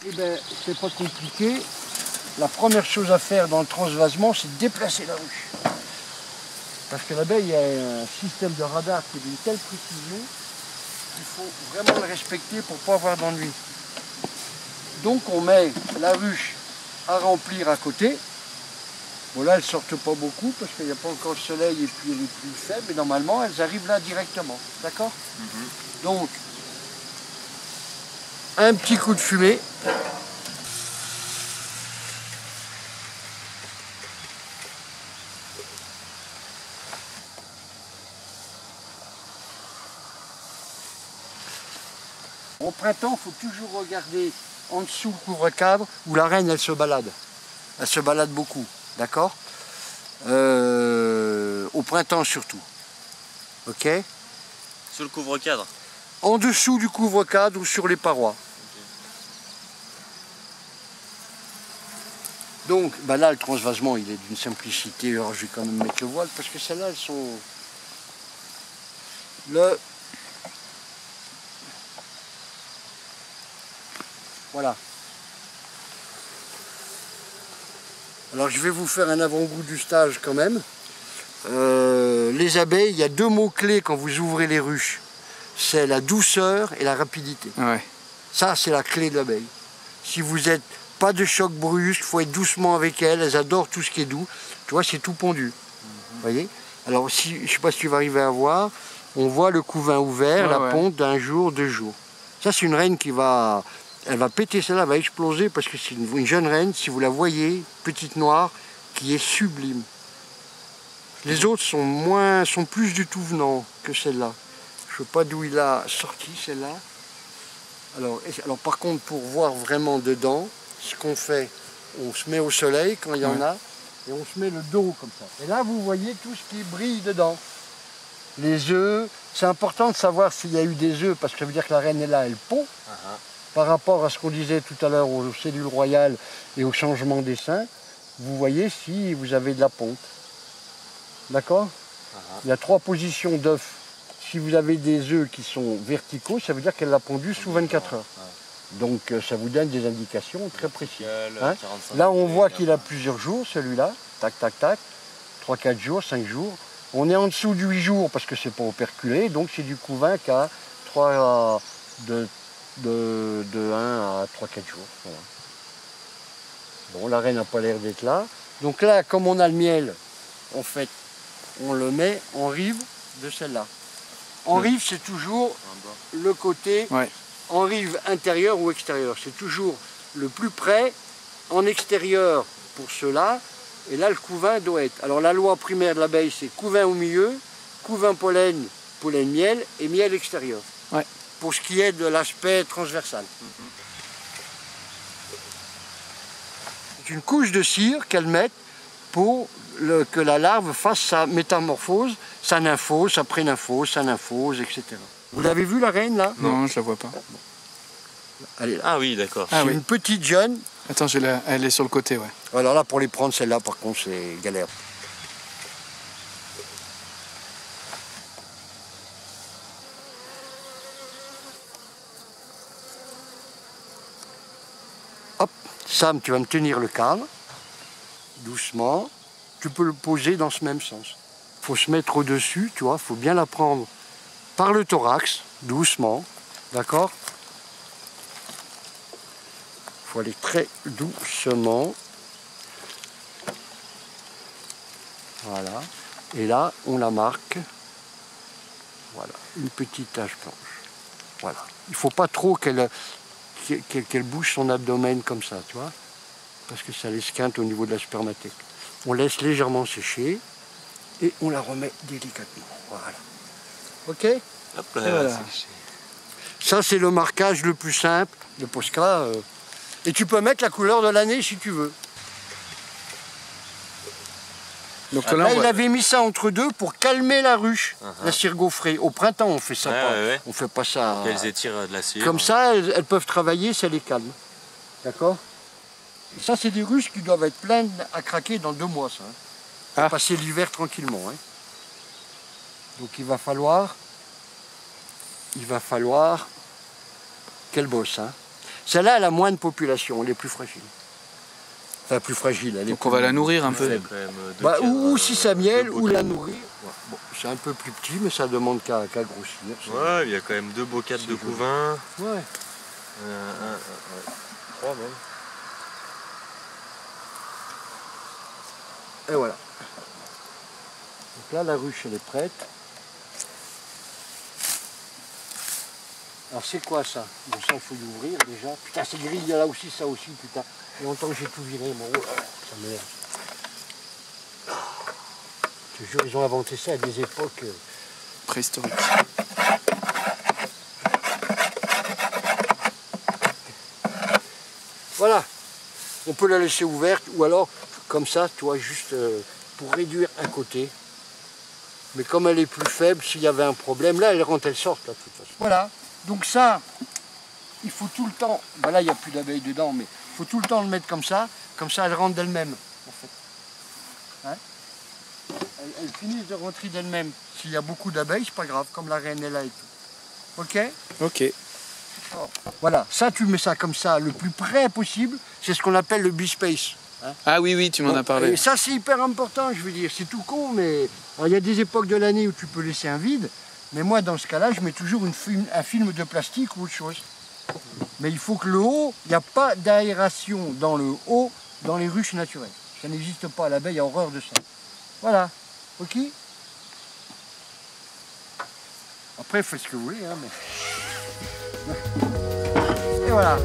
Eh bien, c'est pas compliqué. La première chose à faire dans le transvasement, c'est de déplacer la ruche. Parce que l'abeille a un système de radar qui est d'une telle précision qu'il faut vraiment le respecter pour ne pas avoir d'ennui. Donc on met la ruche à remplir à côté. Bon là, elles ne sortent pas beaucoup parce qu'il n'y a pas encore le soleil et puis elle est plus faible. Mais normalement, elles arrivent là directement. D'accord? Donc, un petit coup de fumée. Au printemps, il faut toujours regarder en dessous le couvre-cadre où la reine, elle se balade. Elle se balade beaucoup, d'accord? Au printemps surtout. Ok? Sur le couvre-cadre? En dessous du couvre-cadre ou sur les parois. Okay. Donc, bah là, le transvasement, il est d'une simplicité. Alors, je vais quand même mettre le voile parce que celles-là, elles sont... Voilà. Alors je vais vous faire un avant-goût du stage quand même. Les abeilles, il y a deux mots-clés quand vous ouvrez les ruches. C'est la douceur et la rapidité. Ouais. Ça, c'est la clé de l'abeille. Si vous n'êtes pas de choc brusque, il faut être doucement avec elles. Elles adorent tout ce qui est doux. Tu vois, c'est tout pondu. Vous voyez? Alors, si, je ne sais pas si tu vas arriver à voir, on voit le couvain ouvert, la ponte d'un jour, 2 jours. Ça, c'est une reine qui va... Elle va péter celle-là, elle va exploser parce que c'est une jeune reine, si vous la voyez, petite noire, qui est sublime. Les autres sont plus du tout venants que celle-là. Je ne sais pas d'où il a sorti celle-là. Alors par contre, pour voir vraiment dedans, ce qu'on fait, on se met au soleil quand il y en a, et on se met le dos comme ça. Et là, vous voyez tout ce qui brille dedans. Les œufs, c'est important de savoir s'il y a eu des œufs, parce que ça veut dire que la reine est là, elle pond. Par rapport à ce qu'on disait tout à l'heure aux cellules royales et au changement des seins, vous voyez si vous avez de la ponte. D'accord? Il y a 3 positions d'œufs. Si vous avez des œufs qui sont verticaux, ça veut dire qu'elle l'a pondu sous 24 heures. Donc ça vous donne des indications très précises. Hein? Là on voit qu'il a plusieurs jours, celui-là. Tac, tac, tac. 3-4 jours, 5 jours. On est en dessous du 8 jours parce que c'est pas operculé. Donc c'est du couvain qui a 3 de 1 à 3-4 jours. Voilà. Bon, la reine n'a pas l'air d'être là. Donc là, comme on a le miel, en fait, on le met en rive de celle-là. En rive, c'est toujours le côté en rive intérieure ou extérieure. C'est toujours le plus près en extérieur pour ceux-là. Et là, le couvain doit être. Alors la loi primaire de l'abeille, c'est couvain au milieu, couvain pollen, pollen miel et miel extérieur. Ouais. Pour ce qui est de l'aspect transversal. C'est une couche de cire qu'elles mettent pour que la larve fasse sa métamorphose, sa nymphose, sa pré-nymphose, sa nymphose, etc. Vous l'avez vu la reine là? Non, je la vois pas. Elle est là. Ah oui, d'accord. C'est une petite jeune. Attends, elle est sur le côté, ouais. Alors là, pour les prendre, celle-là, par contre, c'est galère. Hop, Sam, tu vas me tenir le cadre, doucement. Tu peux le poser dans ce même sens. Il faut se mettre au-dessus, tu vois, il faut bien la prendre par le thorax, doucement, d'accord? Il faut aller très doucement. Voilà. Et là, on la marque. Voilà, une petite tache blanche. Voilà. Il ne faut pas trop qu'elle bouge son abdomen comme ça, tu vois, parce que ça l'esquinte au niveau de la spermathèque. On laisse légèrement sécher et on la remet délicatement. Voilà. Ok? Hop là, voilà. Ça, c'est le marquage le plus simple, le Posca. Et tu peux mettre la couleur de l'année si tu veux. Donc là, il avait mis ça entre deux pour calmer la ruche, la cire gaufrée. Au printemps, on fait ça on fait pas ça. Elles étirent de la cire. Comme ça, elles peuvent travailler, ça les calme. D'accord? Ça, c'est des ruches qui doivent être pleines à craquer dans 2 mois, ça. Pour passer l'hiver tranquillement. Hein. Donc il va falloir qu'elle bosse. Hein. Celle-là, elle a moins de population, elle est plus fragile. Enfin, plus fragile. Elle est Donc on va la nourrir un peu. Bah, ou si ça miel, ou la nourrir. Ouais. Bon, c'est un peu plus petit, mais ça demande qu'à grossir. Ouais, il y a quand même 2 bocates de couvain. Ouais. 3 même. Et voilà. Donc là, la ruche, elle est prête. Alors c'est quoi ça? Bon, ça, il faut l'ouvrir déjà. Putain, c'est gris, il y a là aussi, ça aussi, putain. Il y a longtemps que j'ai tout viré, mon gros. Ça m'énerve. Je te jure, ils ont inventé ça à des époques... Préhistoriques. Voilà. On peut la laisser ouverte, ou alors, comme ça, tu vois, juste pour réduire un côté. Mais comme elle est plus faible, s'il y avait un problème, là, elle rentre, elle sort, là, de toute façon. Voilà. Donc ça, il faut tout le temps, ben là il n'y a plus d'abeilles dedans, mais il faut tout le temps le mettre comme ça elles rentrent d'elles-mêmes, en fait. Hein, elles finissent de rentrer d'elles-mêmes. S'il y a beaucoup d'abeilles, c'est pas grave, comme la reine est là et tout. Ok? Ok. Alors, voilà, ça tu mets ça comme ça, le plus près possible, c'est ce qu'on appelle le bee-space. Hein? Ah oui, oui, tu m'en as parlé. Et ça c'est hyper important, je veux dire, c'est tout con, mais il y a des époques de l'année où tu peux laisser un vide. Mais moi, dans ce cas-là, je mets toujours un film de plastique ou autre chose. Mais il faut que le haut, il n'y a pas d'aération dans le haut, dans les ruches naturelles. Ça n'existe pas, l'abeille a horreur de ça. Voilà, ok? Après, faites ce que vous voulez, hein, mais... Et voilà.